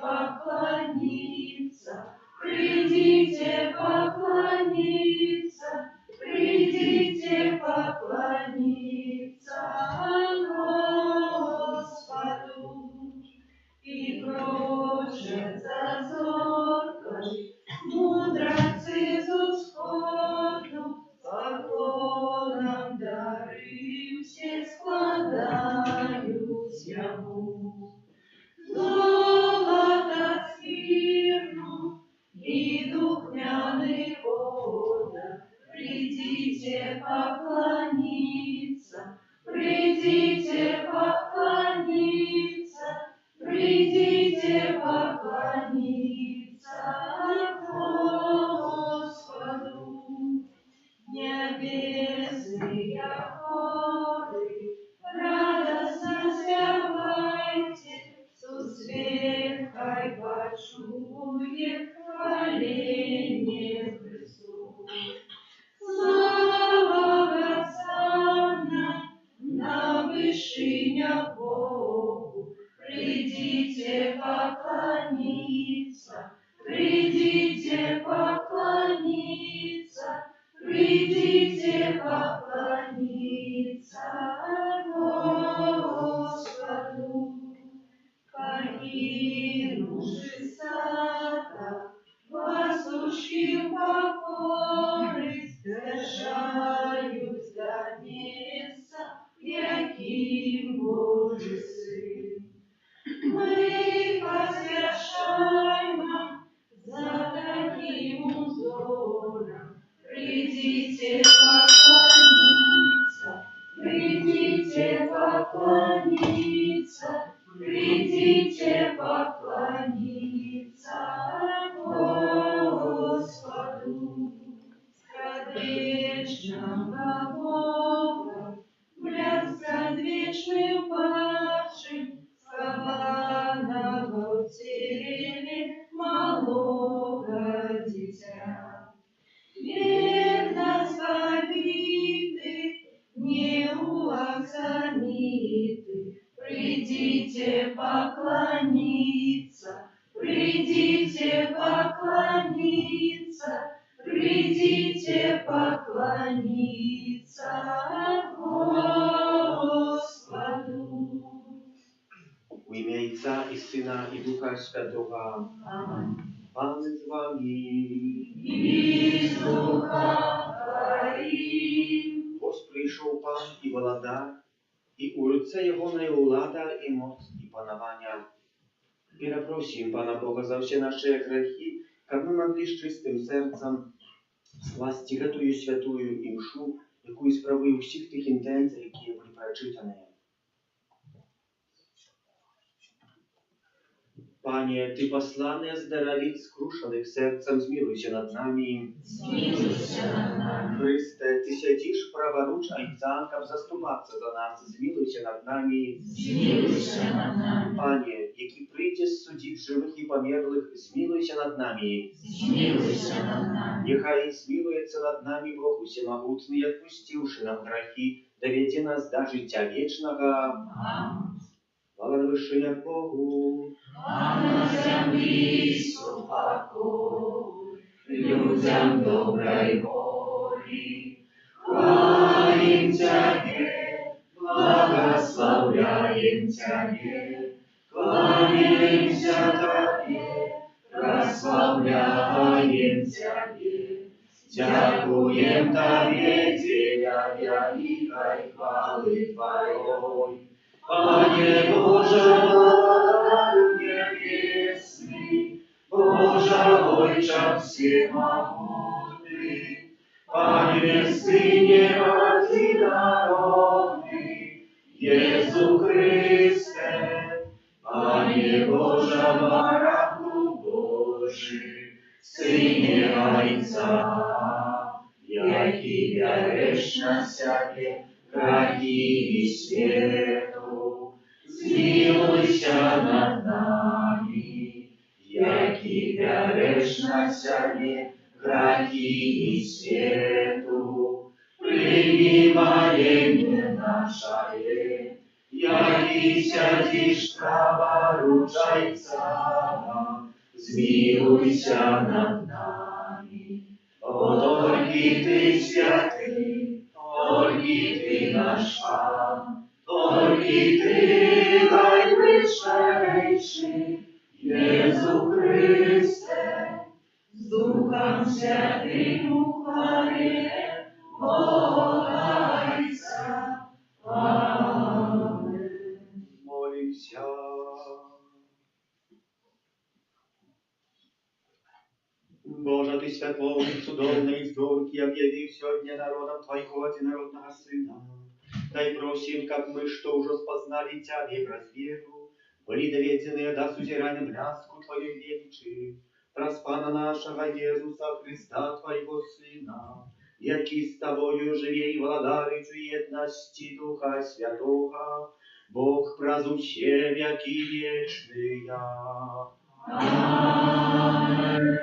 поклониться, придите поклониться, придите поклониться Господу. И кружат за зоркой мудрецы з усходу, поклоном дары все складают яму. Золото скирну и духмяный вода, придите поклониться, придите поклониться, придите поклониться Господу. Небесные хоры, радостно спевайте, суцветкой почует хваление Христу. Слава Отцана на вышинях Богу, придите поклониться, придите поклониться, придите поклониться Господу. Покинувши сада, пасущих покоры, свершаюсь до места, яким Божий Сын. Мы посвящаем за таким узором, придите поклониться, придите поклониться, придите поклониться Господу. Предвечного Бога, блеском вечным падшим, скованного в теле малого дитя. Верно сповиты, неуаксамиты, придите поклониться, придите поклониться, придите поклониться Господу. W imię Ojca i Syna i Ducha Świętego. Amen. Pan z wami. I z ducha Twoim. Ось прийшов Пан і владар, і у руце Його влада і моць і панування. Перепросим Пана Бога за все наши грехи, как мы могли с чистым сердцем скласти эту святую и мшу, яку справи у всіх тих інтенцій, які були прочитані. Panie, Ty посланный оздоровить скрушенных сердцем, zmiłuj się nad nami. Zmiłuj się nad nami. Chryste, Ty siedzisz praworucz Ojca, aby zastупаться za nas, zmiłuj się nad nami. Zmiłuj się nad nami. Panie, jaki przyjdziesz sądzić żywych i pomierłych, zmiłuj się nad nami. Zmiłuj się nad nami. Niechaj zmiłuje nad nami Бог Всемогутный, отпустивший нам грехи, доведи нас до життя вечного. Amen. Слава на вышинях Богу. А на землі спокой, людям доброй воли. Хвалим Тебе, благословляем Тебе, кланяемся Тебе, прославляем Тебе, дякуем Тебе, Деля великой хвалы Твоей. Пане Боже, владарю небесный, Боже, Отче всемогутный, Пане Сыне Одинородный, Иисус Христе, Пане Боже, Раку Божий, Сыне Отца, який вяриш на себе грехи свету, змилуйся над нами, який вяриш на себе грехи свету, прими моление наше, який присядешь праворучайца, zmiłuj nad nami. O Olgi Ty święty, Olgi Ty nasz Pan, Olgi Ty najwyższejszy, Jezu Chryste, z Duchem Świętym uchwalę Boga Ojca. Amen. Молимся. Боже, Ty światło cudowne i wzorki, objawił сегодня народом Твоего одинородного Сына. Дай просим, как мы, что уже спознали Тебя враз веру, были доведены до сузерания бляску Твоей величи, Проспана нашего Иисуса Христа, Твоего Сына, яки с Тобою живей владарицу едности Духа Святого, Бог празуще веки вечные. Amen.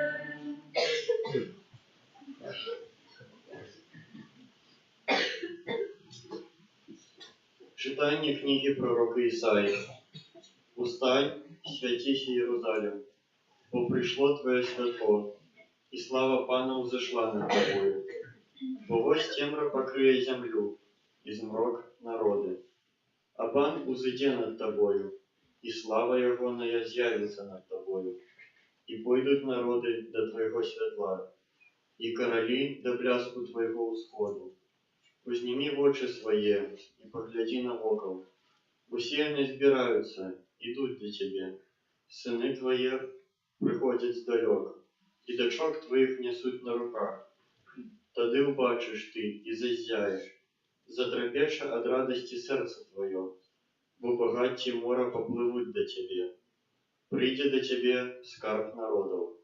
Читание книги пророка Исаии. «Устай, святись Иерусалим, бо пришло Твое святло, и слава Пана взошла над Тобою. Бо вось темра покрые землю, и змрок народы. А Пан узыде над Тобою, и слава Ягоная з'явится над Тобою. И пойдут народы до Твоего светла, и короли до бляску Твоего усходу. Узними в очи свои и погляди на окол. Усе они збираются, идут до Тебе. Сыны Твои приходят сдалек, и дочок Твоих несут на руках. Тады убачишь Ты и зазяешь, затрапеше от радости сердце Твое, бо богатті мора поплывут до Тебе. Придет до Тебе скарб народов.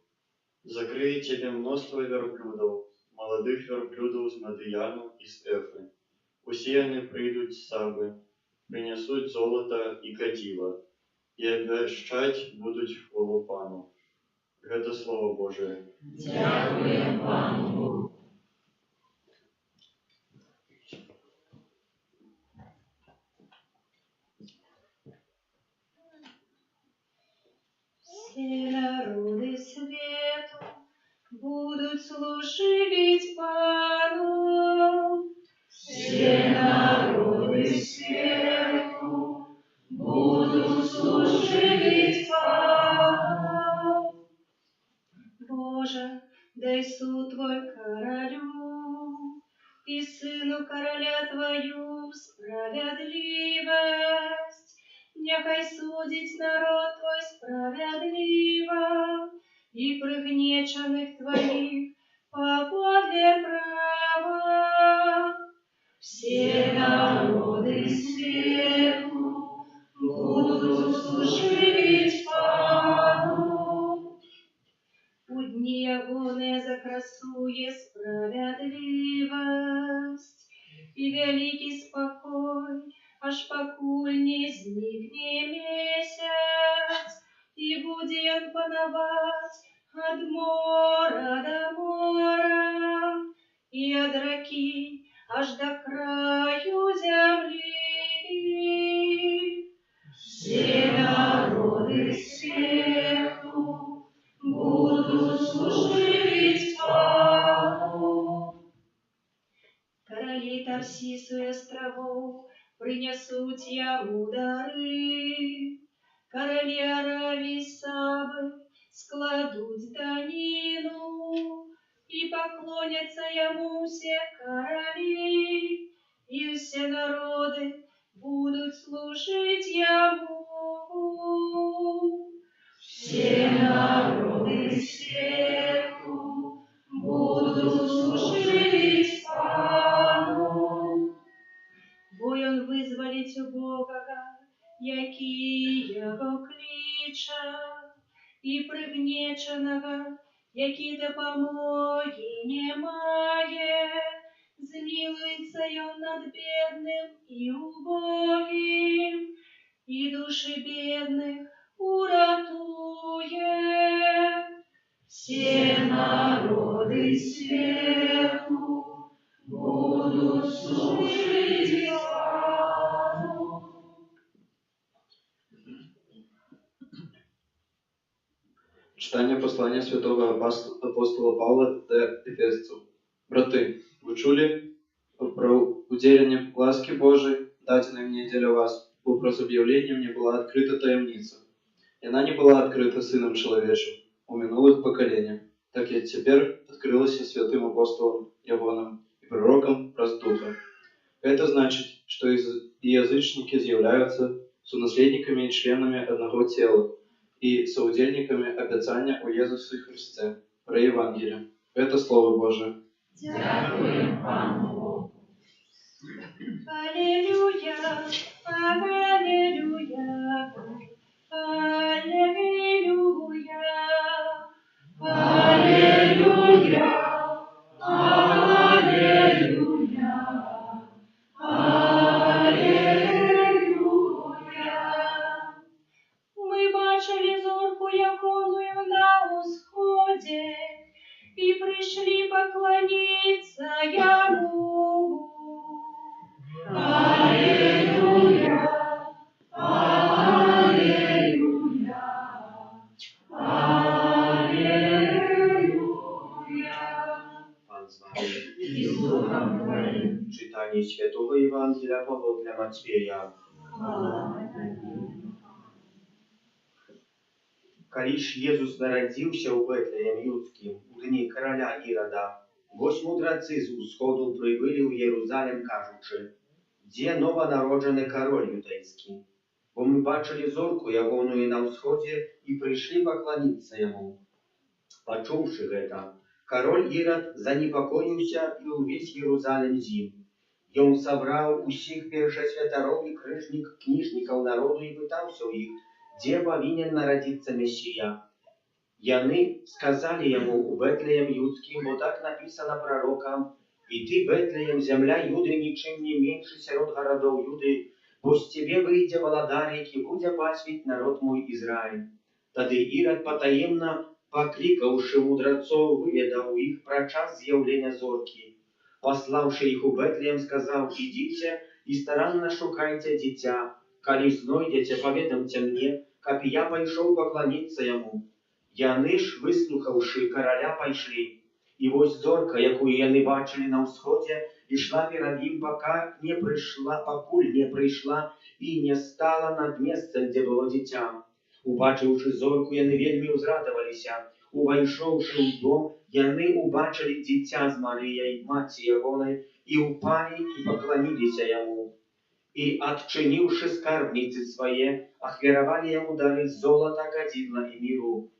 Закрыет Тебе множество верблюдов, молодых верблюдов с Мадияну и с Эфы. Усе они придут с Савы, принесут золото и кадила, и обвещать будут хвалу Пану». Это Слово Божие. Дякуємо Пану. Все народы свету будут служить Пану. Все народы свету будут служить Пану. Боже, дай суд Твой королю и сыну короля Твою справедливость. Нехай судить народ Твой справедливо, и пригнеченных Твоих по воле права. Все народы свету будут служить Пану. У дни Его не закрасує справедливость, и великий спокой, аж покуль не зникне месяц, и будет он пановать от мора до мора, и от реки аж до краю земли. Все народы свету будут служить Пану. Короли Тарсису и островов принесут Ему дары. Короли Аравии Сабы складут данину, и поклонятся Ему все короли, и все народы будут служить Ему. Все народы свету будут служить Пану. Бой он вызволить у Бога, який Його клича, і пригнеченого, який допомоги немає. Змилуется он над бедным и убогим, и души бедных уратует. Все народы свету будут служить Пану. Читання послання святого апостола Павла до Ефесців. Брати, ви чули про уділення ласки Божией, даденной мне для вас, бо про объявление мне была открыта таємниця. И она не была открыта Сыном Человечим у минулых поколениях, так и теперь открылась святым апостолом Иоанном и пророком про Духа. Это значит, что и язычники являются сонаследниками и членами одного тела, и соудельниками обетования о Иисусе Христе, про Евангелие. Это Слово Божие. Дякуємо Пану Богу. Аллилуйя, аллилуйя, аллилуйя, Аллилуйя, аллилуйя, аллилуйя. Ми бачили зорку, якою на усході, і прийшли поклониться Йому. Аллилуйя, аллилуйя, аллилуйя. Пан з вами. І з Духом Твоїм. Читання Святого Євангелія Павла Матвея. Слава Тобі. Калі ж Езус нарадзіўся ў Бэтлеем Юдскім у дні караля Ірада, вось мудрацы з усходу прыбылі ў Єрусалим, кажучы: «Дзе нованароджаны кароль юдэйскі? Бо мы бачылі зорку ягоную на ўсходзе і прыйшлі пакланіцца яму». Пачуўшы гэта, кароль Ірад занепакоіўся і ўвесь Єрусалим з ім. Ён сабраў усіх першасвятароў і кніжнікаў народу і пытаўся ў іх, дзе павінен нарадзіцца Месія. Яны сказалі яму: у Бэтлеем Юдскім, бо так напісана прарокам: «І ты, Бэтлеем, зямля Юды, нічым не меншы сярод гарадоў Юды, бо з цябе выйдзе валадар, які будзе пасвіць народ мой Ізраіль». Тады Ірад патаемна, паклікаўшы мудрацоў, выведаў іх пра час з'яўлення зоркі. Паслаўшы іх у Бэтлеем, сказаў: «Ідзіце і старанна шукайце дзіця. Калі знойдзеце, паведамце мне, каб я пайшоў пакланіцца яму». Яны ж, выслухаўшы караля, пайшлі. І вось зорка, якую яны бачылі на ўсходзе, ішла перад ім, пакуль не прыйшла і не стала над месцам, дзе было дзіця. Убачыўшы зорку, яны вельмі ўзрадаваліся. Увайшоўшы ў дом, яны убачылі дзіця з Марыяй, маці ягонай, і ўпалі і пакланіліся яму. І, адчыніўшы скарбніцы свае, ахвяравалі яму дары золата, кадзідла і міру.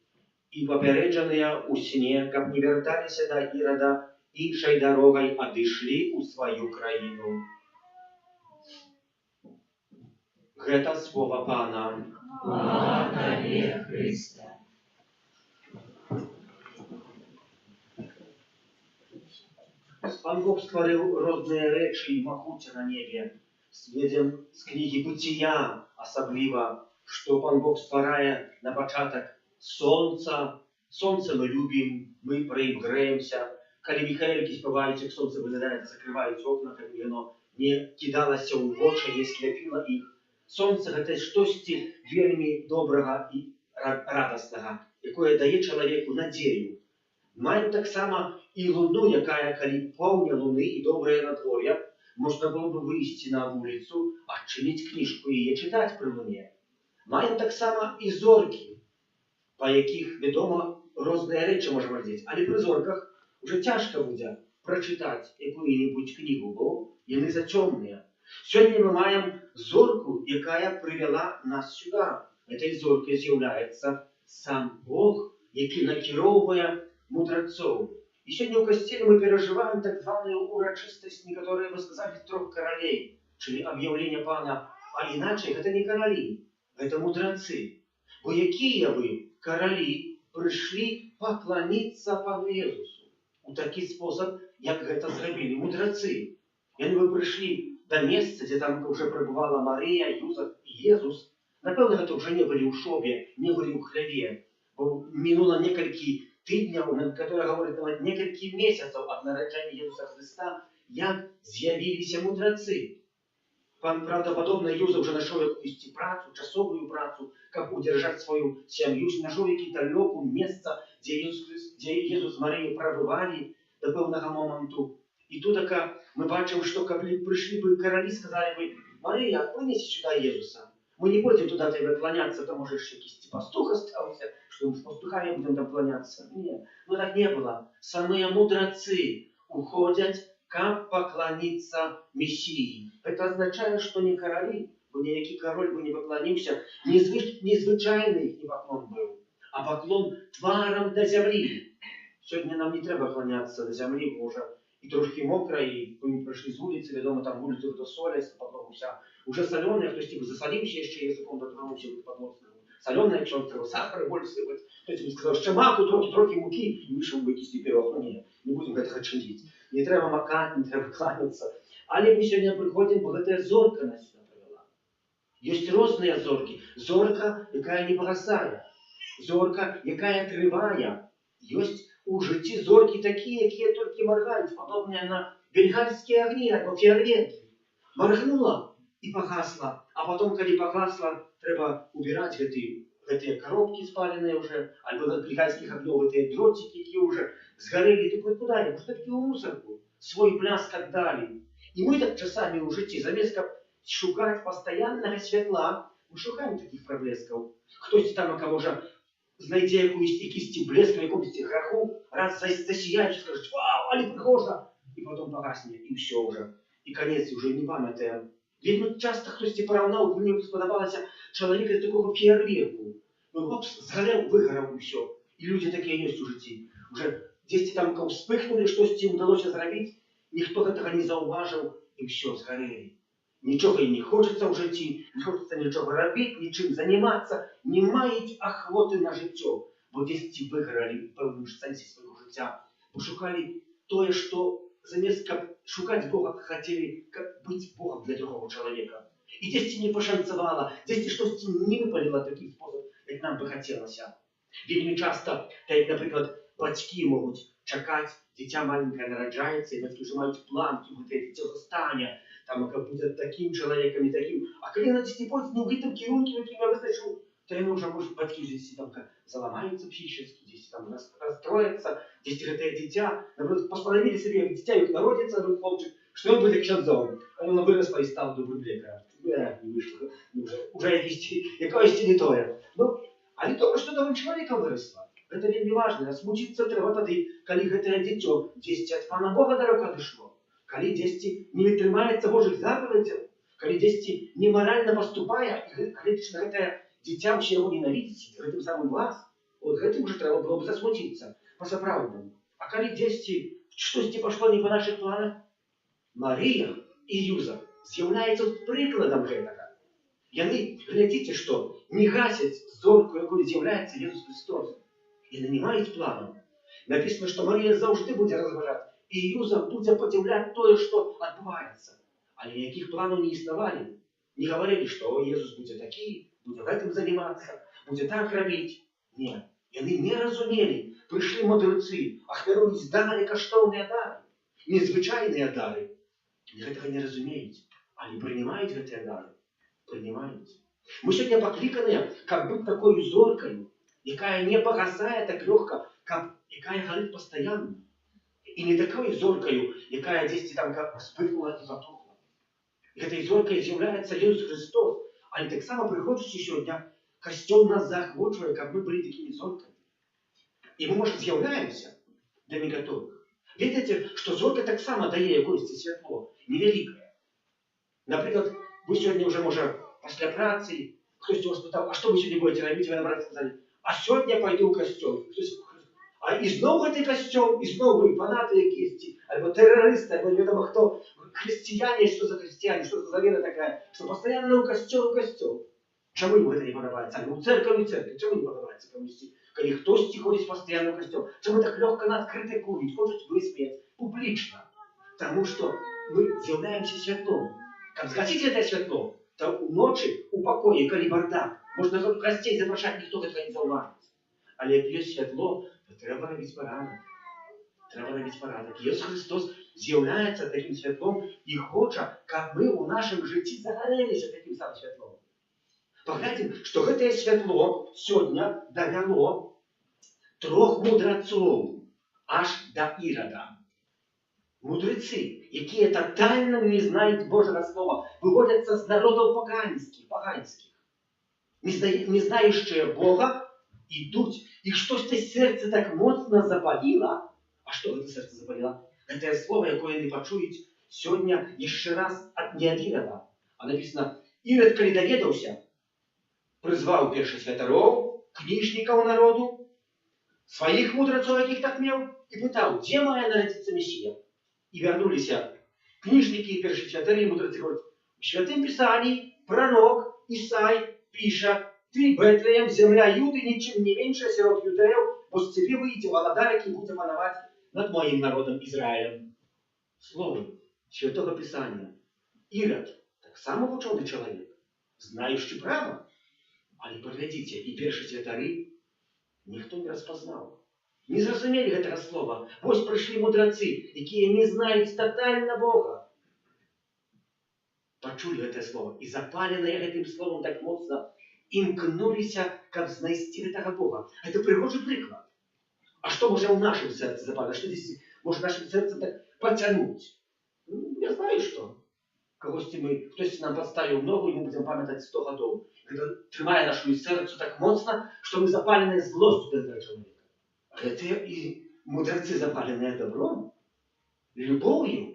І папярэджаныя ў сне, каб не вярталіся да Ірада, іншай дарогай адышлі ў сваю краіну. Гэта слова Пана. Слава Тобі, Христе. Пан Бог стварыў розныя рэчы і махуце на небе. Сведзем з кнігі Быцця, асабліва, што Пан Бог стварае на пачатак сонца. Сонце мы любім, мы пра ім грэемся. Калі міхаэлькі спяваюць, як сонце выглядае, закрываюць окна, каб яно не кідалася ў вочы, не сляпіла іх. Сонце — гэта штосьці вельмі добрага і радаснага, якое дае чалавеку надзею. Маем таксама і луну, якая, калі поўня луны і добрае надвор'е, можна было бы выйсці на вуліцу, адчыніць кніжку і яе чытаць пры луне. Маем таксама і зоркі, па якіх, вядома, розныя рэчы можа глядзець, але пры зорках уже цяжка будзе прачытаць якую-небудзь кнігу, бо яны зацёмныя. Сёння мы маем зорку, якая прывяла нас сюда. Этой зоркай з'яўляецца сам Бог, які накіроўвае мудрацоў. І сёння ў касцеле мы перажываем так званую урачыстасць, некаторыя бы сказалі, трох каралей, чылі аб'яўлення Пана, а іначай гэта не каралі, гэта мудрацы. Бо якія вы, каралі, прыйшлі пакланіцца Пану Езусу у такі спосаб, як гэта зрабілі мудрацы. Яны бы прыйшлі да месца, дзе там уже пребывала Марыя, Юзак і Езус. Напэўна, гэта ўжо не былі ў шобе, не былі ў хляве, бо мінула некалькі тыдняў, которые гавораць нават некалькі месяцаў ад нараджэння Езуса Христа, як з'явіліся мудрацы. Пан правдоподобно Юза уже нашел якусь працу, часовую працу, как удержать свою семью, нашел какие-то лёгу, место, где Иисус с Марией пробывали до певного моменту. И тут мы бачим, что когда пришли бы короли, сказали бы: Мария, вынеси сюда Иисуса. Мы не будем туда тебе кланяться, то можешь якийсь пастух остался, что мы с пастухами будем там кланяться. Нет, но так не было. Самые мудрецы уходят, как поклониться Мессии. Это означает, что не короли, бо ніякий король бы не поклонился, незвичайний їхній поклон был, а поклон тварам до землі. Сегодня нам не треба кланяться до землі, бо вже і трошки мокро, і ми прийшли з вулиці, відомо там вулицю до солясь, подобався. Уже соленое, хтось типу засолився, ще язиком дотронувся від подносного. Соленое, якщо треба сахар більше сипати, хтось тобі сказав, ще маку, трохи муки, і вийшов би якийсь пирог. Ну ні, не будемо цього чинити. Не треба макати, не треба кланяться. Але ми сьогодні приходимо, бо це зорка нас сюди привела. Є різні зорки. Зорка, яка не погасає. Зорка, яка триває. Є у житті зорки такі, які тільки моргають, подобні на бенгальські огні або фейерверки. Моргнула і погасла, а потім, коли погасла, треба убирати ці коробки спаленные уже, або от бенгальських огнів, ці дротики, які вже згорели, ти куди? Може, таки у мусорку. Свой пляс отдали. И мы так часами у житті, заместо шукать постоянного світла, ми шукаємо таких проблесків. Хтось там, у кого же знайде якийсь блеск, якомусь граху, раз засіяєш, скажеш: вау, али пригожа, і потім погасне, і все вже. І конець вже не пам'ятаємо. Вельми часто хтось порівняв, мені сподобалося чоловіка з такого фейерверку. Ну, хопс, згорів, вигорав, і все. І люди такі є у житті. Уже десь там вспихнули, щось їм вдалося зробити, ніхто цього не зауважив, і все, згорели. Нічого їм не хочеться в житті, не хочеться нічого робити, нічим займатися, не мають охоти на життя. Бо десь ці вигорали в певному сенсі свого життя. Пошукали то, що замість шукати Бога, хотіли бути Богом для другого чоловіка. І десь не пошанцевало, десь щось не випалило такий спосіб, як нам би хотілося. Вельми часто, так як, наприклад, батьки можуть чекати, дитя маленьке народжається, і батьки вже мають план, дитя зростання, там, як буде таким чоловіком і таким. А коли на дитя пойде не в этом керунке, яким я визначу, то ему уже, может, батьки здесь там заломаются психически, здесь там расстроятся, здесь это дитя, наоборот, постановили себе, как дитя их народится, говорит хлопчик, что он будет ксензом. А он выросла и стал добрым лекарем. Не вышло. Уже якось не то. Ну, а не только, что того человека выросла. Это вельми важно. Смучиться треба тоді, коли это дитё десь от Пана Бога далеко дошло. Коли десь не витримається Божих заповедей, коли десь не морально поступає, и коли это дитя ще його ненавидить, гэтым самым вас, от гэтым уже треба было бы засмутиться, по-сапраўднаму. А коли десь щось пошло не по наших планах, Марія і Юза з'являються прикладом гэтага. Яны, глядзіце, што не гасяць зорку, якою з'являецца Ісус Христос. Яны не маюць плану. Написано, што Марія заўжды будзе разважаць, і Юза будзе падзіўляць тое, што адбываецца. Але ніякіх планаў не існавалі. Не говорили, што Ісус будзе такі, будзе гэтым заниматься, будзе так робить. Нет, яны не разумели. Пришли мудрецы, ахвяруюць дары, каштоўныя дары, незвычайныя дары. Гэтага не разумеюць, але прынимаюць гэтыя дары. Прынимаюць. Мы сегодня покликаныя, как быть такой зоркой, якая не погасае так легко, якая горит постоянно. И не такой зоркою, якая здесь там как вспыхнула и потухла. Этой зоркой является Иисус Христос. Але так само приходячи сьогодні, костюм нас заохочує, як ми були такими зорками. І ми, може, з'являємося для некоторих. Видите, що зорка так само дає якось світло, невелике. Наприклад, ви сьогодні вже, може, після праці, хтось вас питав, а що ви сьогодні будете робити? Ви, наоборот, сказали, а сьогодні я пойду в костюм. А і знову цей костюм, і знову фанати якісь, або терористи, або невідомо хто, християне, что за христиане, что за вера такая, что постоянно у костюм. Чому їм це не подобається? Або у церкві, чому не подобається комусь? Коли хтось ходить постоянно в костюм. Чому так легко нас критикують, хочуть висміяти публічно? Тому що ми з'являємося світлом. Як згасити це світло, то уночі, у покої, коли бардак, можна гостей запрошати, ніхто цього не зауважить. Але як є світло, то треба робити порядок. Треба робити порядок. Ісус Христос з'являється таким світлом і хоче, щоб ми у нашому житті загорелися таким самим світлом. Погляньте, що це світло сьогодні довело 3 мудрецов аж до Ірода. Мудреці, які тотально не знають Божого Слова, виводяться з народів поганських, не знаючи Бога, йдуть, і щось це серце так моцно запалило. А що це серце запалило? Це слово, яке вони почують сьогодні ще раз не від Ірода. А написано, Ірод, коли довідався, призвав перших святарів, книжників народу, своїх мудрецов, яких так мав, і питав, де має народитися Месія? І вернулися книжники, перші святари і мудреці, говорять, в Святому Писанні пророк Ісай пише, ти, Бетлеєм, земля Юди, нічим не менше серед юдеїв, бо з тебе вийде володар, який буде панувати над моїм народом Ізраїлем. Слово Святого Писання. Ірод так само учений чоловік, знаючи право. Але поглядите, і перші святари ніхто не розпознав. Не зрозуміли цього слова. Ось прийшли мудреці, які не знають тотально Бога. Почули це слово і запалені цим словом так моцно, імкнулися, як знайти цього Бога. Це пригожий приклад. А що може у нашому серці запалити? Що здесь може нашим серцем так потягнути? Ну, я знаю, що. Хтось нам підставив ногу, і ми будемо пам'ятати 100 років. Коли тримає нашу серце так моцно, що ми запалені злостю до цього чоловіка. Це і мудреці запалені добром, любов'ю,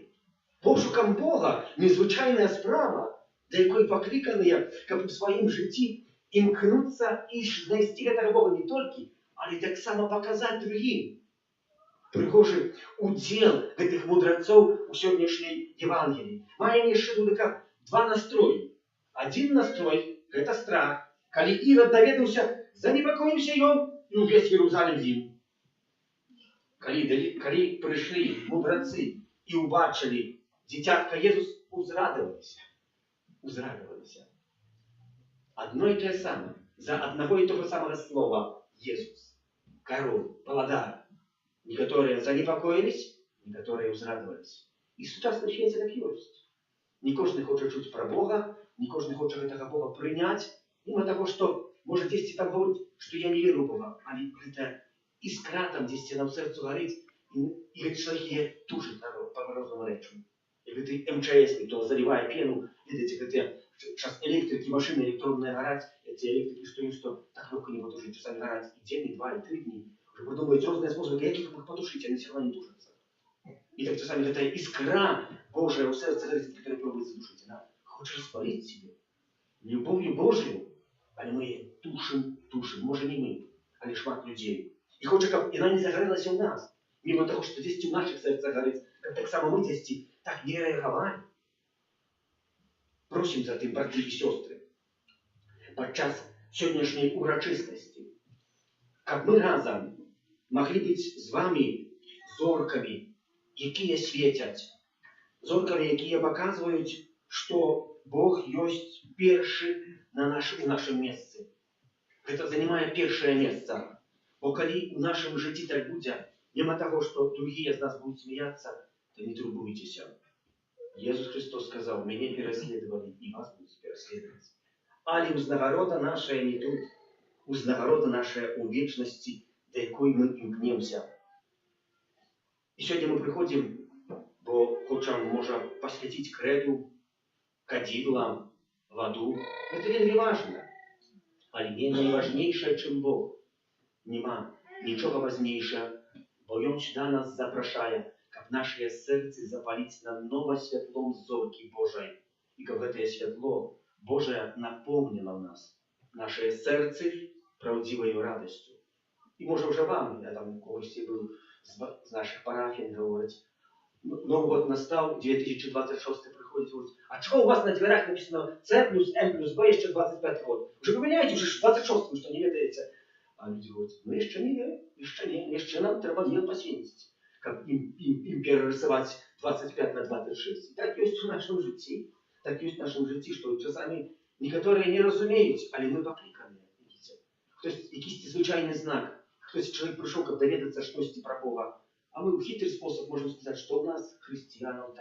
пошуком Бога, незвичайна справа, до якої покликані, як у своїм житті, імкнуться і знайти цього Бога не тільки, але так само показати другим. Пригожий уділ цих мудреців у сьогоднішній Євангелії. Маємо ще тут два настрої. Один настрой – це страх. Коли Ірод довідався, занепокоївся його і увесь Єрусалим зим. Коли прийшли мудреці і убачили дитятка Єсус, узрадувалися. Одно і те саме. За одного і того самого слова Єсус, король, володар. Некоторые занепокоились, некоторые узрадовались. І в сучасному світі так є. Не кожен хоче чути про Бога, не кожен хоче этого Бога прийняти, мимо того, що може десь там говорить, що я не вірю в Бога, але це іскра там десь нам в серцю горить, і чоловік її тушить по морозному речу. Як ти МЧСник, то заливає пену, видите, сейчас электрики, машины электронные горать, эти электрики, что так легко не потушить, часами горать и день, и 2, и 3 дни. Уже придумывают разные способы, как их потушить, они все равно не тушатся. И так часами эта искра Божия у сердца горит, которая пробует задушить. Она хочет распалить себе любовью Божию, але мы тушим, может не мы, а лишь шмат людей. И хочет, как она не загорелась у нас, мимо того, что здесь в наших сердцах горит, как так само мы здесь так не реагировали. Просим за тим, брати і сестри, подчас сьогоднішньої урочистості, щоб ми разом могли бути з вами зорками, які світять, зорками, які показують, що Бог є перший у нашому місці. Це займає перше місце. Бо коли у нашому житті так буде, мимо того, що інші з нас будуть сміятися, то не турбуйтеся. Иисус Христос сказал, меня переследовали, и вас будут переследовать. Але узнагорода наша не тут, узнагорода наша у вечности, до якої ми імкнемся. І сьогодні ми приходимо, бо хочемо, може, посвятити креду, кадідлам, воду. Це вельми важно. Але не найважніше, чим Бог. Нема нічого важнішого, бо Він сюди нас запрошує, как наше серце запалить на ново світлом зорки Божої. І як це світло Боже наповнило нас, наше серце правдивою радістю. І може вже вам, я там когось був з наших парафій, говорить, Новий год настав, 2026 приходить, говорить, а чого у вас на дверях написано С плюс М плюс Б ще 25 год? Вже поміняйте, вже ж 26-му, що не ведається. А люди говорять, ну ще не, ще нам треба діл посвятити. Как им перерисовать 25 на 26. Так есть в нашем житті. Так есть в нашем житті, що часами некоторые не розуміють, але ми покликані. Хтось якийсь звичайний знак. Хтось чоловік прийшов, як довідатися щось про Бога. А мы в хитрый способ можем сказать, что у нас, христианов,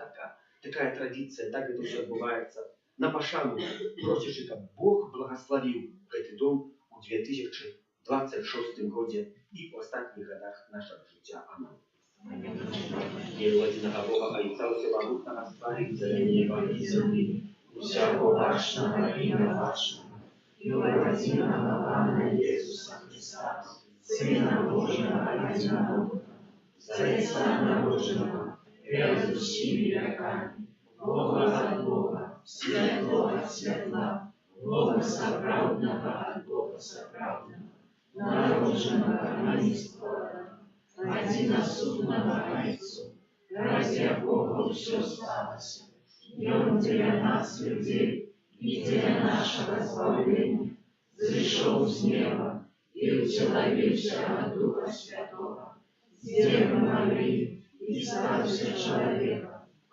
такая традиция, так это все отбывается. На пошану просишь, чтобы Бог благословил этот дом у 2026 году и в остальных годах нашего життя. Аминь. Вірувати на Бога, а і ця всемогутнього Створителя неба и земли, всякого вашего имя вашего, и воплотимого Пана Иисуса Христа, Сына Божьего единого, за Отца Божьего, предыдущими веками, Бога от Бога, светлого от светла, Бога соправдного от Бога соправдного, народженного, а не створенного, одиносудного Отцу, ради Бога все сталося, и Он для нас, людей, и для нашего избавления, зашел с неба и утеловился от Духа Святого, с Девы Марии и стався человеком,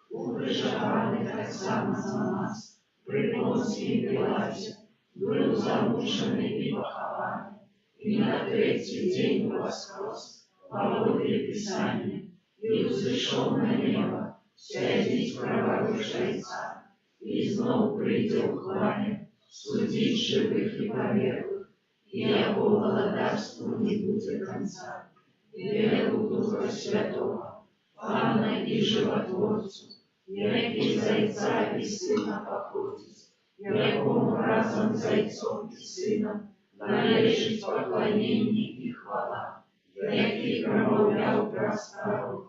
упрежованный Отцом за нас, при Понтии Пилате, был замученный и похованный, и на третий день воскрес, по воле Писания, и взошел на небо, сядет праворуч Отца, и знов прийде в хвале, судить живых и померлых, и яко владарству не будет конца. Веру Духа Святого, Пана и Животворцу, яки Зайца и Сына походит, якому разом Зайцом и Сыном належит поклонение и хвала, який промовляв прасправу.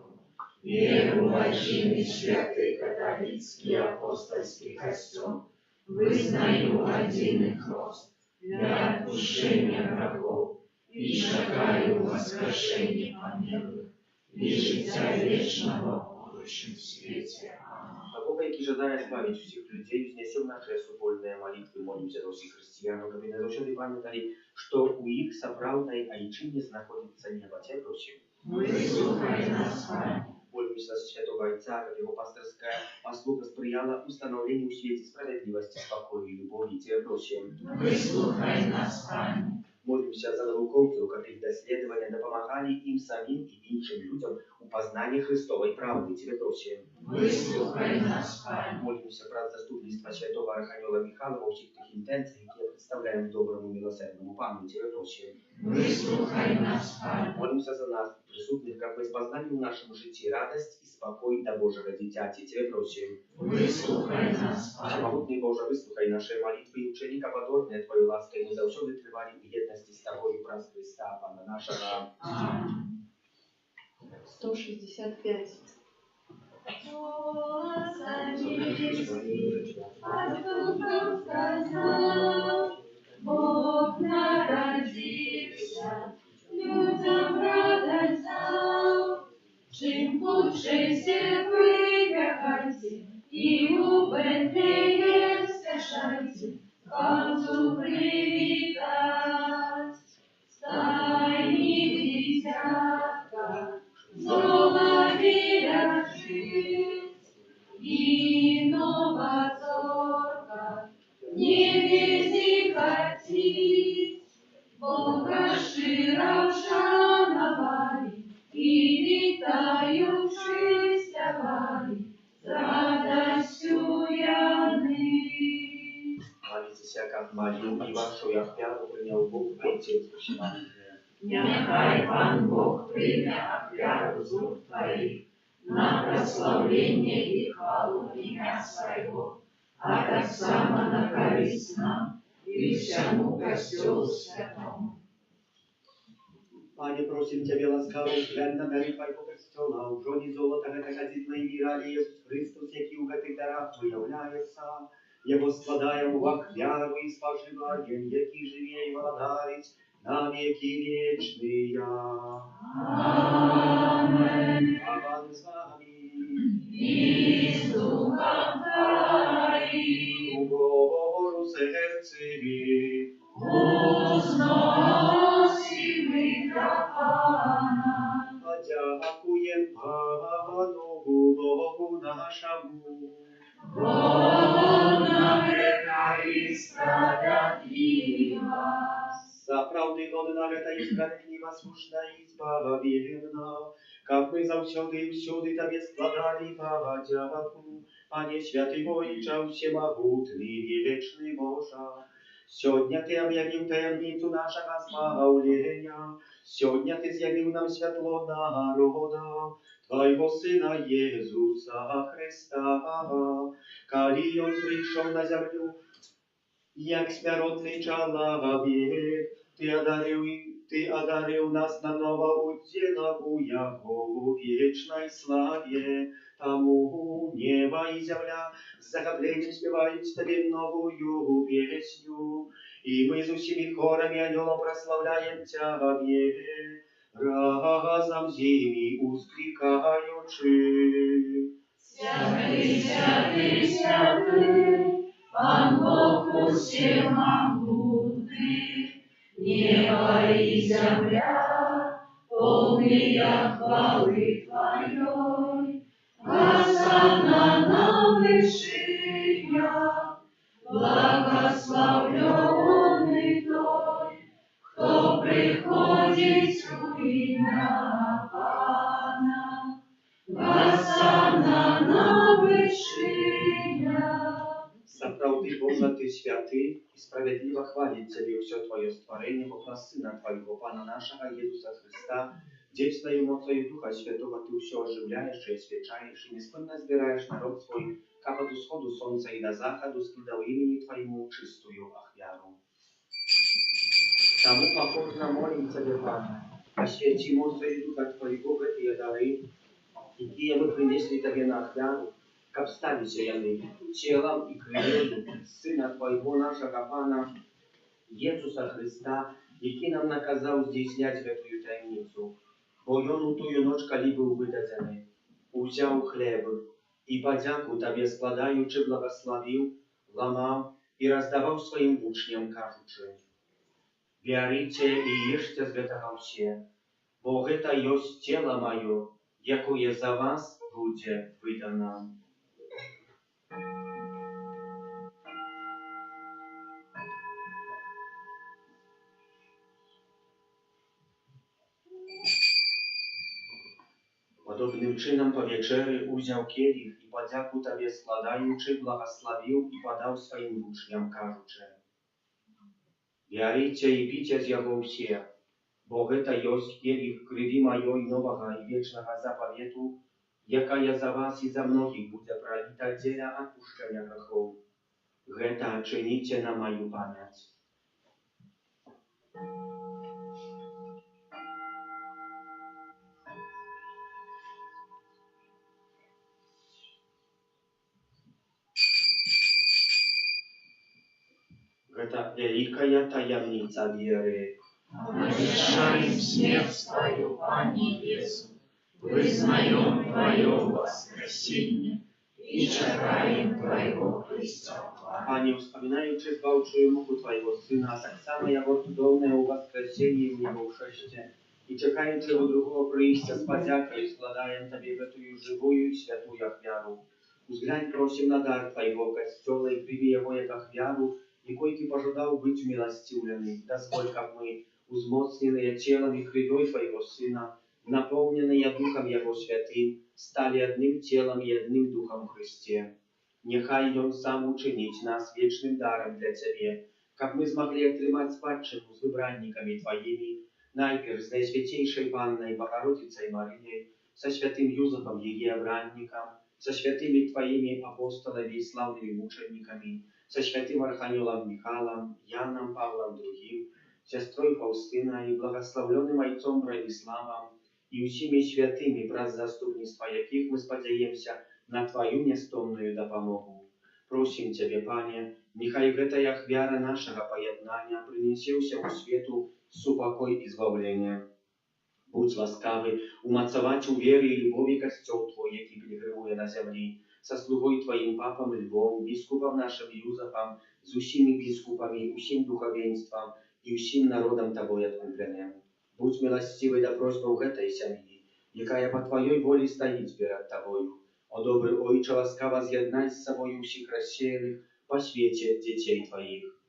Веру в один святый католический апостольский костел, вызнаю один и хрост для отпущения грехов, и шагаю в воскрешение померлых, и життя вечного в будущем свете. А Бога, який жадає збавити всіх людей, взнесем наши субольные молитвы, молимся за всех христиан, чтобы не завжди пам'ятали, что у их соправдной айчине находится небо. Тебя просим. Выслухай нас, Пане. Молимся за Святого Отца, как его пасторская послуга сприяла установлению в свете справедливости, спокоя и любови. Тебя просим. Выслухай нас, Пане. Молимся за науковцев, как их доследования допомагали им самим и іншим людям у познании Христовой правды. Тебя просим. Выслухай нас, Пане. Молимся про заступництво Святого Архангела Михаила во всех тех интенциях, которые представляем доброму милосердному Пану. Тебя просим. Выслухай нас, Пане. Молимся за нас, присутных, как мы познали в нашем житии радость и спокой до Божьего дитяти. Тебя просим. Выслухай нас, Пане. Всемогутный Боже, выслухай наши молитвы и ученика подобные Твоей лаской, мы завсёды тривали в едности с Тобою, праз Христа, Пана нашего. Аминь. 165. Бог народился, людям радость дал, чим лучше всех выбегайте, и у Бethlehem спешайте, Отцу привитать. Стайни дитятка, золоти лежит, и нова зорка в небе зихотит. Бога широ вшановали, и вітаючися вали, з радостю яни. Молитесь, как Марию и вашу Яхвяру принял Бог, Отец Всемогущий. Нехай Пан Бог прийме офяру з рук Твоих на прославление и хвалу имя Своего, а так само на користь нам и всему костелу святому. Пане, просим Тебя, ласкаво, взглянь на дары Твоего костола, у жони золота, это ходит на Ирале, Иисус Христос, який у гатых дарах виявляється, Его складаем в ахвяру и споживаем, який живее и владарить, на веки вечные. Амен. А Пан с вами. И с Духом Твоим. Уговору сердцеві, Узносим до Пана. подякуєм Пану Богу нашому. Бог на греха и страдать и вас. За сапраўды годна гэта і справядліва, слушна і збавільна, каб мы заўсёды і ўсюды Табе складалі падзяку. Пане святы воіча, всемагутны і вечны Божа, сёння Ты аб'явіў таямніцу нашага збавлення, сёння Ты з'явіў нам святло народа, Твайго Сына Езуса Христа. Калі Ён прыйшоў на зямлю, як смяротны чалавек, Ты адарыў нас нанова, удзелаў у Яго вечнай славе. Таму неба і зямля з захапленнем спяваюць Табе новую песню, і мы з усімі хорамі анёлаў праслаўляем Цябе, разам з імі узклікаючы. Святый, святый, святый, Пан Бог всемогутный, небо и земля, полные хвалы Твоей. Госанна на вышинях, благословленный Той, кто приходит у имя Пана. Госанна на вышинях. Сапраўды, Божа, Ты святы, і справядліва хваліць Цябе ўсё Твоё стварэнне, бо праз Сына Твайго, Пана нашага Езуса Христа, Дзейсною моцою Духа Святого Ты ўсё оживляешь и освячаешь, и неспынно збираешь народ свой, как от усходу солнца и до заходу, скидал имени Твоему чистую ахвяру. Тому покорно молим Тебе, Пане, освети моцою Духа Твоего эти дары, какие мы принесли Тебе на ахвяру, как ставися яны телом и кровью Сына Твоего нашего Пана Езуса Христа, який нам наказал здійснять эту таємницю. Бо Ён у тую ноч, калі быў выдадзены, узяў хлеб і падзяку Табе складаючы благословіў, ламаў і раздаваў сваім вучням, кажучы: «Бярыце і ешце з гэтага ўсе, бо гэта ёсць цела маё, якое за вас будзе выдана». Podobnym czynem po wieczery uziął kielich i podziaku Tobie składaючи, благословил и подал своим учням, кажучи: «Бярыце и піце з яго ўсе, бо гэта ёсць кielich крыві маёй новага і вечнага запавету, якая за вас і за многіх будзе проліта дзеля адпушчэння грахоў. Гэта чыніце на маю памяць». Это великая таямница веры. Обещаем смерть Твою, Пане Иисус, признаем Твое воскресение и чекаем Твоего присцеления. Panie, wspominający gwałczую muku Twojego Syna, tak samo jak cudowne u воскресении w Niego wszeście i czekając Jego drugiego przyjścia z podziaką i składajem Tobie w żywую i świętую wiarę. Uzględź prosim na dar Twojego Kościoła i przyjmij Jego jako wiarę, якой Ты пожадал быть умилостивленный, дозволь, как мы, узмоцненные телом и кровью Твоего Сына, наполненные Духом Его Святым, стали одним телом и одним Духом в Христе. Нехай Он сам учинить нас вечным даром для Тебе, как мы смогли отрымать спадщину с выбранниками Твоими, найперв с Наисвятейшей Панной Богородицей Марией, со святым Юзефом ее обранником, со святыми Твоими апостолами и славными мучениками, со святым Архангелом Михаилом, Яном Павлом II, сестрой Фаустиной, благословленным отцом Брониславом и усими святыми, праз заступництва яких мы сподяемся на Твою нестомную допомогу. Просим Тебе, Пане, нехай гэтая хвяра нашего поєднання принесеўся у свету супокой и избавление. Будь ласкавы умацовать у веры и любови костел Твой, який пилигримує на землі, со слугой Твоим папам Львом, біскупом нашим Юзефом, з усіми біскупами, усім духовенством и усім народом Тобой откупленым. Будь милостивый до просьбы гэтай сям'і, якая по Твоей волі стоит перед Тобою. О добрый Ойче, ласкаво з'єднай з собою всіх рассеянных по свете детей Твоих,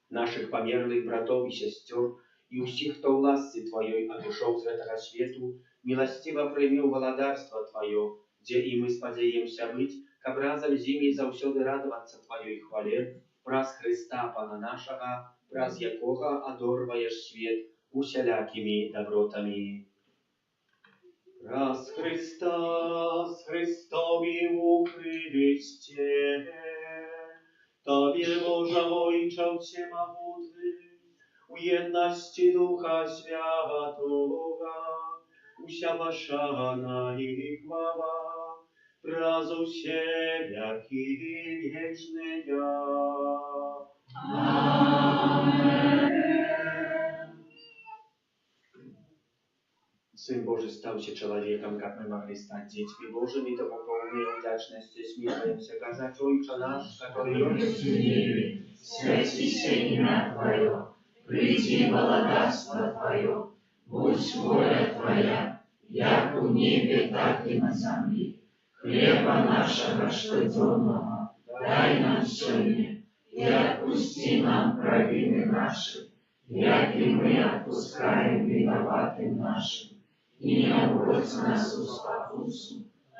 наших померлых братов и сестер, i усіх, хто в ласці Твоей отошел з этого свету, милостиво прийми владарство Твое, где и мы сподеемся быть, каб разом з ними завсёды радоваться Твоей хвале, праз Христа Пана нашего, праз якого одорваєш свет усялякими добротами. Праз Христа с Христовим укрылисте, Тобie Boża Ojcze Всемогутny, u jedności Ducha Świętego, usia Waszana i chwała, prazu wszelaki wieczny ja. Сын Божий стался человеком, как мы могли стать детьми Божьими, тому полной вдячности смиряемся, казать Отче наш, который есть в небе, святися имя Твое, приди владарство Твое, будь воля Твоя, як у небе, так и на земле. Хлеба нашего ежедневного дай нам сегодня, и отпусти нам провины наши, як и мы отпускаем виноватым нашим. И не вводь нас в спокусу,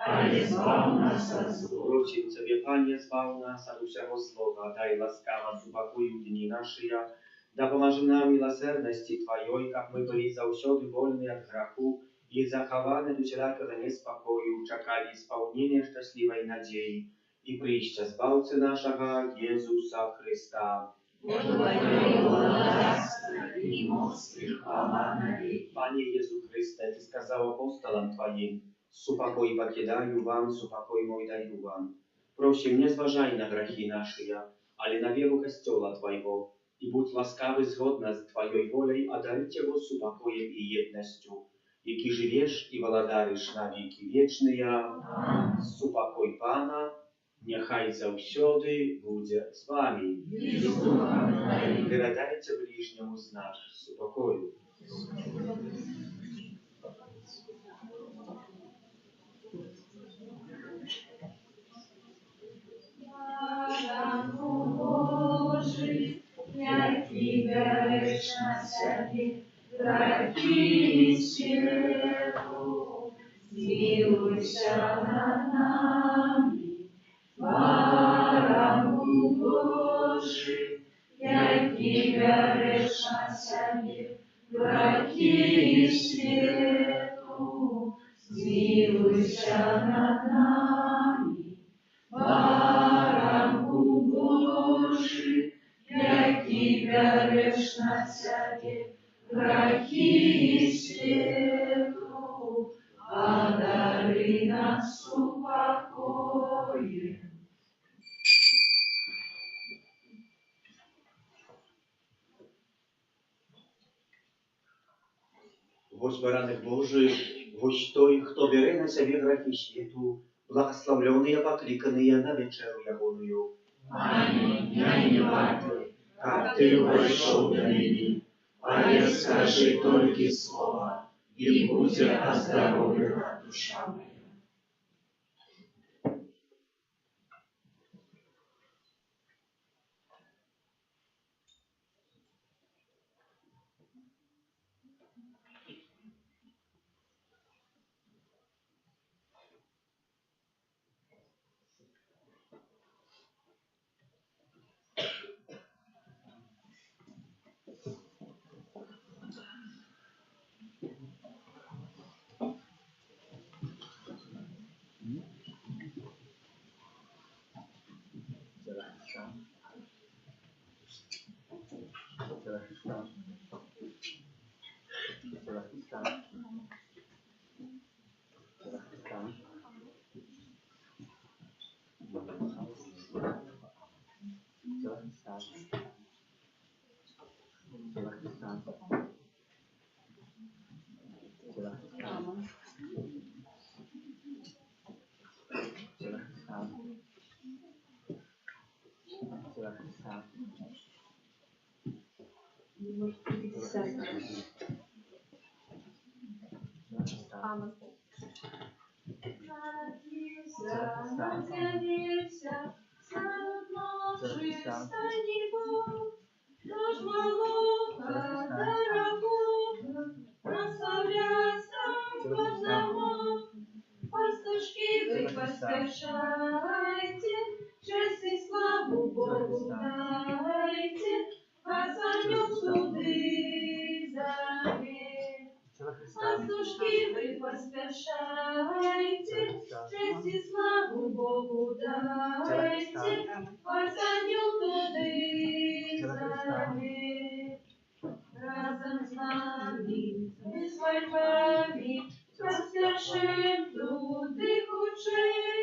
ale zbaw nas od zła. Prosím Ciebie, Panie, zbaw nas od всего злого, дай ласкаво упокою дни наши, да поможи нам милосердности Твоей, как мы были завсёды вольны от греху и захованы до всякого неспокою, чекали исполнения счастливой надеи и прища Збавцы нашего Иисуса Христа. Твое владарство и моц и хвала навеки. Panie Jezu Chryste, Ty skazał apostolom Twoim, supokój покидаю вам, supokój mój daju wam. Prosim, nie zważaj na grzechy nasze, ale na wielu Kościoła Twojego i bądź łaskawy zgodna z Twojej wolą, a darycie go supokojem i jednością, jaki żyjesz i władarisz na wieki wieczne. Supokój Pana, niechaj zawsiody będzie z Wami. Wydajcie bliźniemu znak supokoju. Baranku Boży, jaki bierzesz na siebie graki światu, zmiłuj się nad nami. Baranku Boży, jaki bierzesz na siebie graki światu, zmiłuj się nad nami. Baranku Boży, jaki bierzesz na siebie graki światu, a daruj nas upokojem. Вось баранок Божий, вось той, хто бере на себе грехи світу, благословленные, покликанные на вечеру ягоную. Аминь, я не вартый, как ты вошел до меня, а я скажи только слово, и будет оздоровлена душа моя. Нож малого дорогого, прославлять сам Божного. Пастушки, вы поспешайте, честь и славу Богу дайте, вас о нем суды завет. Пастушки, вы поспешайте, честь и славу Богу дайте, вас о нем суды завет. Разом с нами, мы с вами, поспешим туди хучей,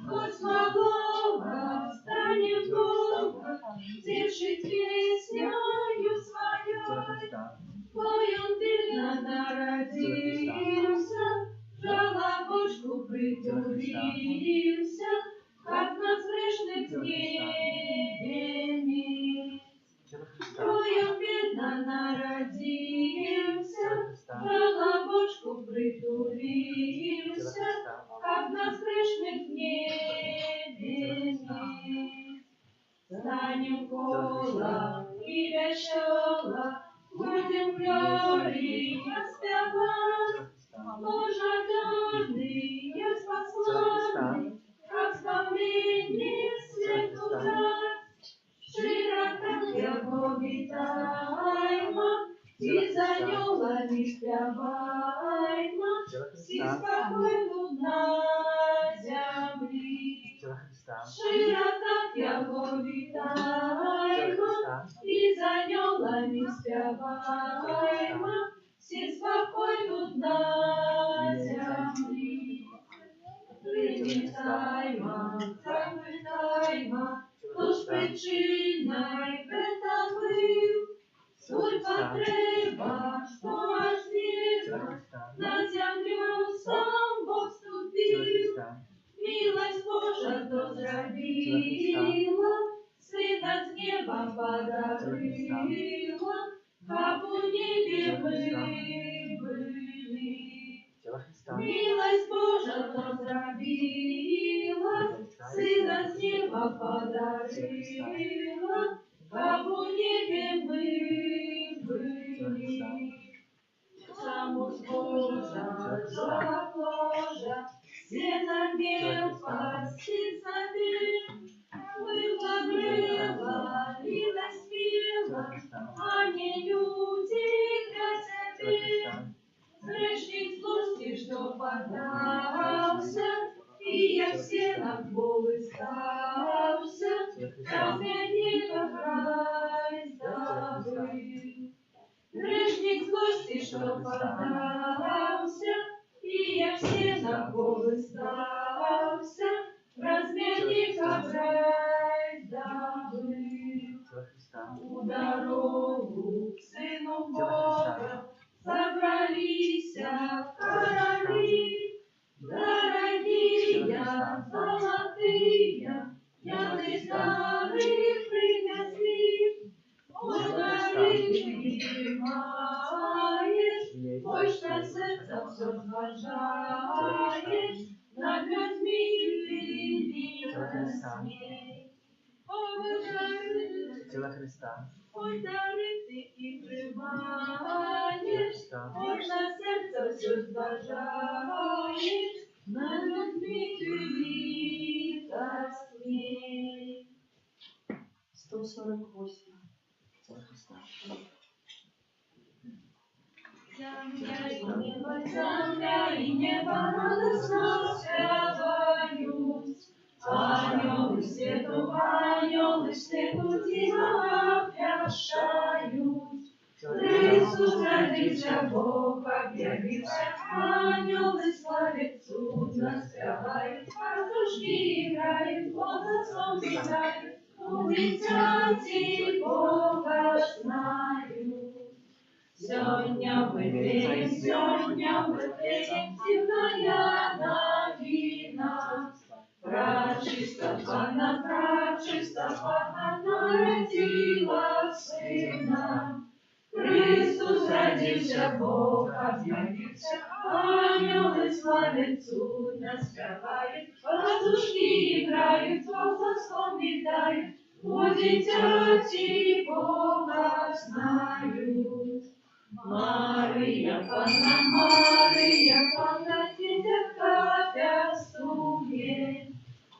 хоть малого станем Бога, тешить песнею своей. Ой, он бедно народился, жалобушку притулился, как нас грешных не иметь. Ой, он бедно народился, жалобушку притулился, как нас грешных не иметь. Станем кола и весело, будем глория спевать, ожиданные спасланы, прославление свету дать. Широта его витайма, и за анёлами спевайма, всі спокойно на землі. Широта его витайма, и за анёлами спевайма, всі спокойно на землі. Привітайма, запитайма, хто ж причиною это был? Соль потреба, что аж небо, на землю сам Бог ступил. Милость Божа дозрабила, Сына с неба подарила, как у небе мы были. Милость Божа дозрабила, Сына с неба подарила, как у небе мы были. Саму с Божа, жила ложа, сено мел пасти забил, было грева, лила смела, а не люди для тебя. Грешник злости, что поддался, и я все на полы стався, разменник рай забыл. Грешник злости, что поддался, и я все на полы стався, разменник рай забыл. У дорогу к Сыну Бога собрались короли, дорогие, золотые, яны старых привезли. О, дары принимаешь, почта сердца все зважаешь, над людьми великосмей. О, дары, ой, дары ты и приймаєш, можна серце все зважаєш, над людьми великосмей. 148. Земля и небо радостно спевают, ангелы свету тихо пляшают. Иисус родился, Бог объявился, ангелы славят, судно спевают, пастушки играют, голосом витают, у дитяти Бога знают. Сегодня мы верим, земная новина. Прачистого народила сына. Христос родился, Бог объявился, ангелы славят, судно спевают, пастушки играют, голосом витают, у дитяті Бога знають. Марія, Панна дитятка пястує,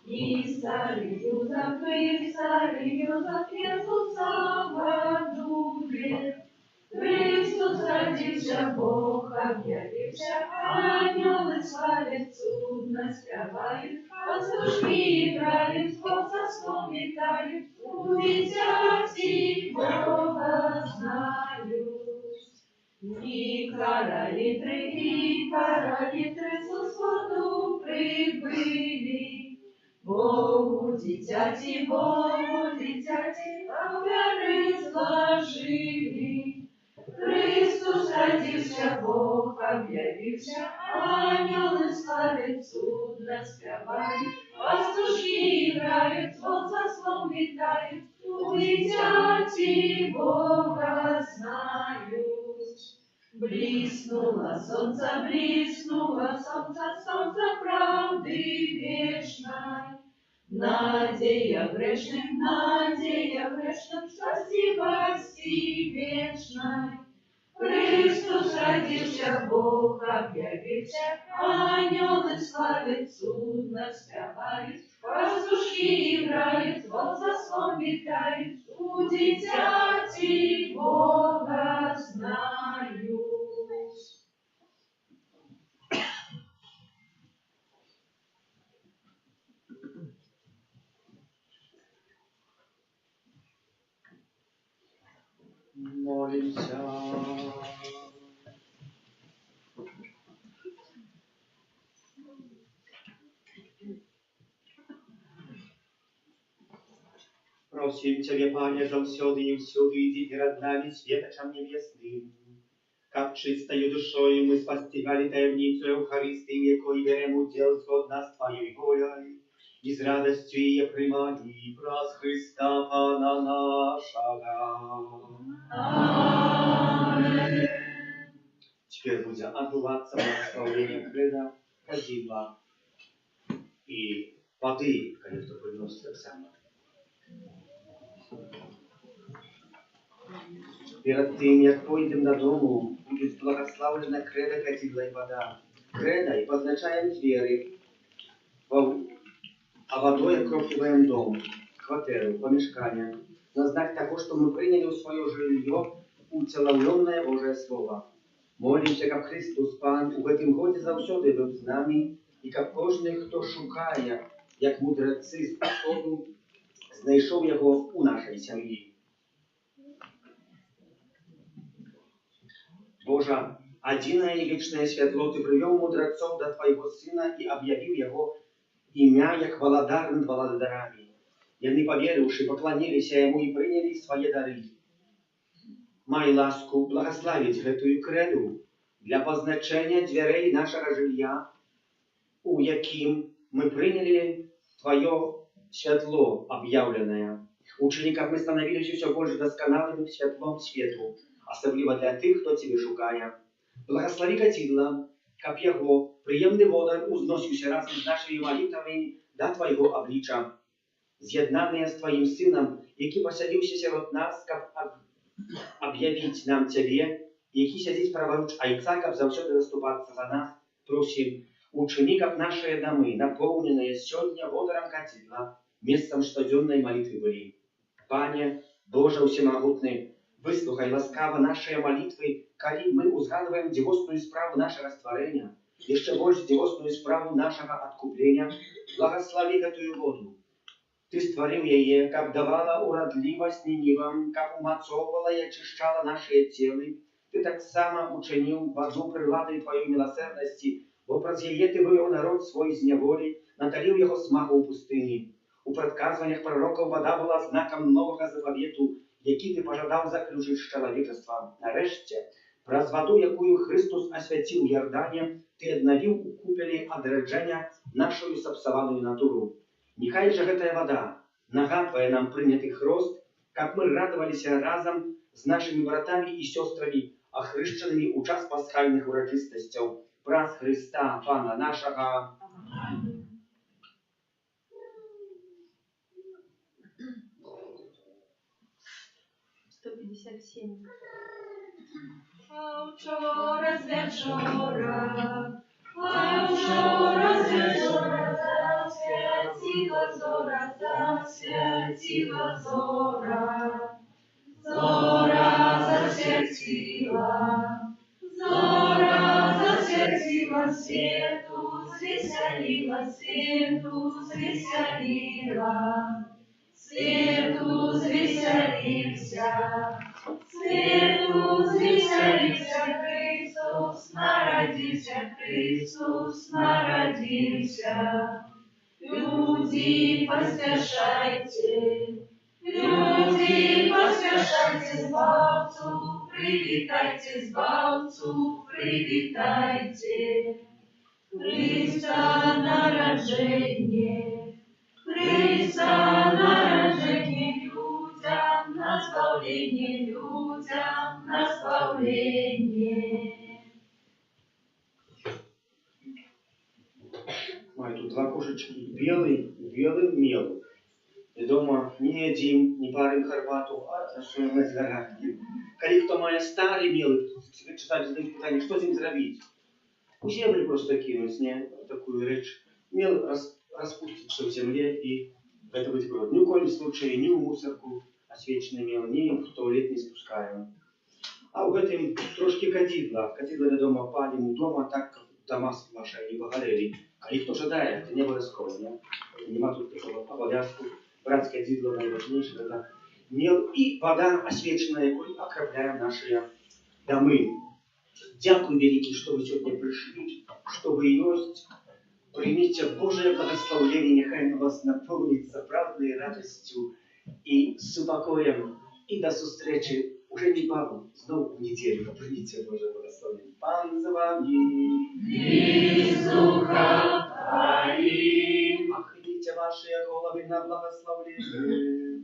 і старий Юзак Єсуса радує. Христос родився, Бог об'явився, ангели славять, судно співають, пастушки грають, Бог заслон вітають, у дитяті Бога знають. І королі три з Господу прибили, Богу дитяті, офяри зложили. Христос родився, Бог об'явився, ангели славять, судно співають, пастушки грають, Бог заслон вітають, у дитяті Бога знають. Бліснуло сонце правди вічной. Надея грешным, спасибости вечной. Христос родился, Бог объявился, ангелы славят, судно спевают, пастушки играют, Бог заслон витает, у дитяти Бога знают. Молимся. Просим Тебя, Пане, завсёды и всюду иди перед нами светочем небесным. Как чистою душою мы спостигали таємницю Евхаристии, якої берем удел згодно с Твоей волей, и с радостью ее примали праз Христа Пана нашего. Аминь. Теперь будем отдуваться благословение креда, кадила и воды, коли кто приносит так само. Перед тем, як пойдем додому, будет благословлена кредо, кадила и вода. Кредо и позначаем двери, а водой окропливаем дом, квартиру, помешкание, на знак того, что мы приняли в свое жилье уцеловленное Божие Слово. Молимся, как Христос Пан у гэтым годзе заўсёды быў з намі, і каб кожны, хто шукае, як мудрацы спасоду, знайшоў яго ў нашай сям'і. Божа, адзінае і вечнае святло, Ты прывёў мудрацоў да Твайго Сына і аб'явіў яго імя як валадар над валадарамі. Яны, паверыўшы, пакланіліся яму і прынялі свае дары. Май ласку благословить гэтую креду для позначения дверей нашего жилья, у яким мы приняли Твое святло объявленное. Учини, как мы становились все больше досконалыми в святлом свету, особливо для тех, кто Тебе шукає. Благослови кадила, как Его приемный водар узносился разом с нашими молитвами до Твоего облича, з'єднаные с Твоим Сыном, який посадился серед нас, как объявить нам Тебе, який сядзіць праворуч Айца, каб заўсёды заступацца за нас, просим, учини, как наши домы, наполненные сегодня водором кадила, местом штодзённой молитвы были. Пане, Боже всемогутный, выслухай ласкаво наши молитвы, коли мы узгадываем дивосную справу нашего створения, еще больше дивосную справу нашего откупления, благослови эту воду. Ты створил ее, как давала уродливость ленивым, как умацовывала и очищала наши телы. Ты так само учинил воду приладой Твоей милосердности, в образ ее Ты вывел народ свой из неволи, натолил его смаху в пустыне. У предсказываниях пророков вода была знаком нового заповету, який Ты пожадал заключить с человечеством. Нарешті, праз воду, якую Христос освятил в Иордане, Ты обновил у купели одраджения нашу сапсованную натуру. Нехай же гэтая вода нагадывая нам принятый хрост, как мы радовались разом с нашими братами и сестрами, охрещенными у час пасхальных урочистостей, праз Христа, Пана нашего. 157. А вчора з вечора, а вчора з вечора, засвятила зора, засвятила зора. Зора засвятила, зора засвятила, свету звеселила, свету звеселила. Свету звеселился, свету звеселился, Христос народился, Христос народился. Люди, поспешайте, люди, поспешайте, Збавцу привитайте, Збавцу привитайте. Христа народжение, Христа народжение, людям на збавление, людям на збавление. Ой, тут два кошечки, белым мелом. І дома не едим, не парим харбату, а тасуємо з гарантів. Коли хто має старий мел, читають задають питання, що з ним зробити? У землю просто кинуть, не? Такую речь. Мел распустится в земле, и это быть брод. Ни в коем случае ни в мусорку освеченный мел, ни в туалет не спускаем. А в этом трошки кадидла. Кадидла дома палим дома, так как дома ваши не погорели. Коли кто жадает, это не обовязково, не? Нема тут такого обовязку. Брать кадидло наиважнейшее, это мел и вода освеченная, коль окропляем наши домы. Дякую великий, что вы сегодня пришли, что вы есть. Примите Божие благословение, нехай на вас наполнится правдой, радостью и спокоем. И до встречи уже не бабу, снова в неделю. Примите Божие благословение. Пан за вами. И с духом твоим. Махните ваши головы на благословение.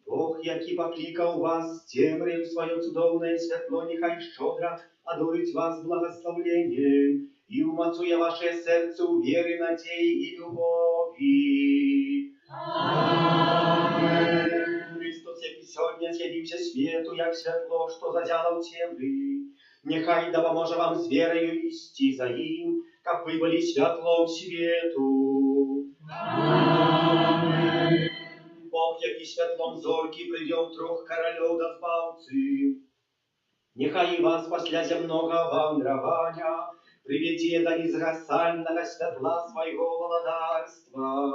Бог, який покликав вас, темряву свое цудовное світло, нехай щедро одурить вас благословением и умацує ваше серце у веры, надеи и любови. Амен. Христос, який сьогодні з'явився світу, як світло, що зазяло в темряві, нехай допоможе вам з вірою йти за ним, як ви були світлом світу. Амен. Бог, який світлом зорки привів трьох королів до збавці, нехай і вас після земного вандровання приведе до незгасального світла свого володарства.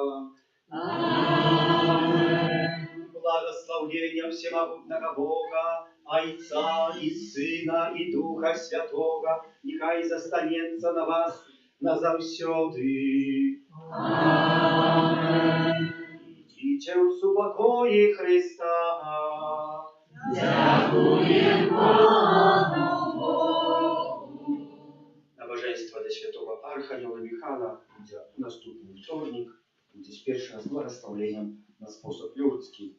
Амен. Благословення всемогутнього Бога, Отца и Сына и Духа Святого, нехай застанется на вас назавсёды. Амен. Идите в супокої Христа. Дякуємо Богу. Набожество до святого Архангела Михаила буде в наступний вторник, буде спершу з благословенням на спосіб людський.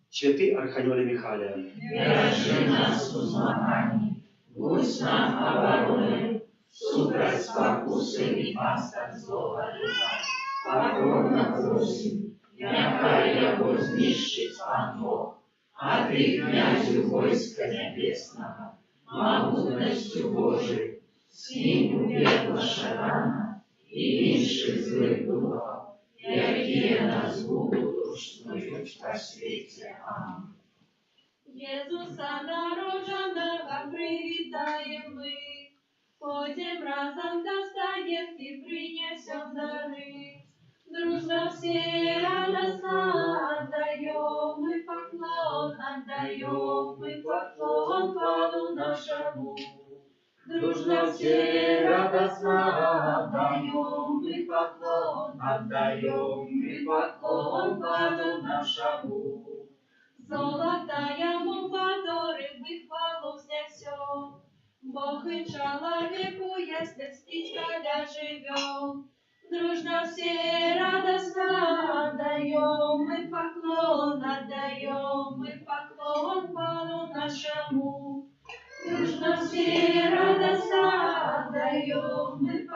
Святий Архангеле Михайле, Держи нас у змаганні, будь нам обороною, супроть спокуси і пасток злого духа. Покорно просим, нехай його знищить Пан Бог, а ти, князю войска небесного, могутностью Божией, скинь у пекло Шарана и інших злих духов, які нас будуть уснують по світі. Амінь. Єзуса народженого привітаємо ми, ходім разом до стаєнки, принесем дары. Дружно все радостно отдаем мы поклон Пану нашему. Дружно все радостно отдаем мы поклон Пану нашему. Золотая которых мы хвалу снесем, Бог и человеку ясно птичка живем. Дружно все радостно отдаем мы поклон Пану нашему. Дружно все радостно отдаем мы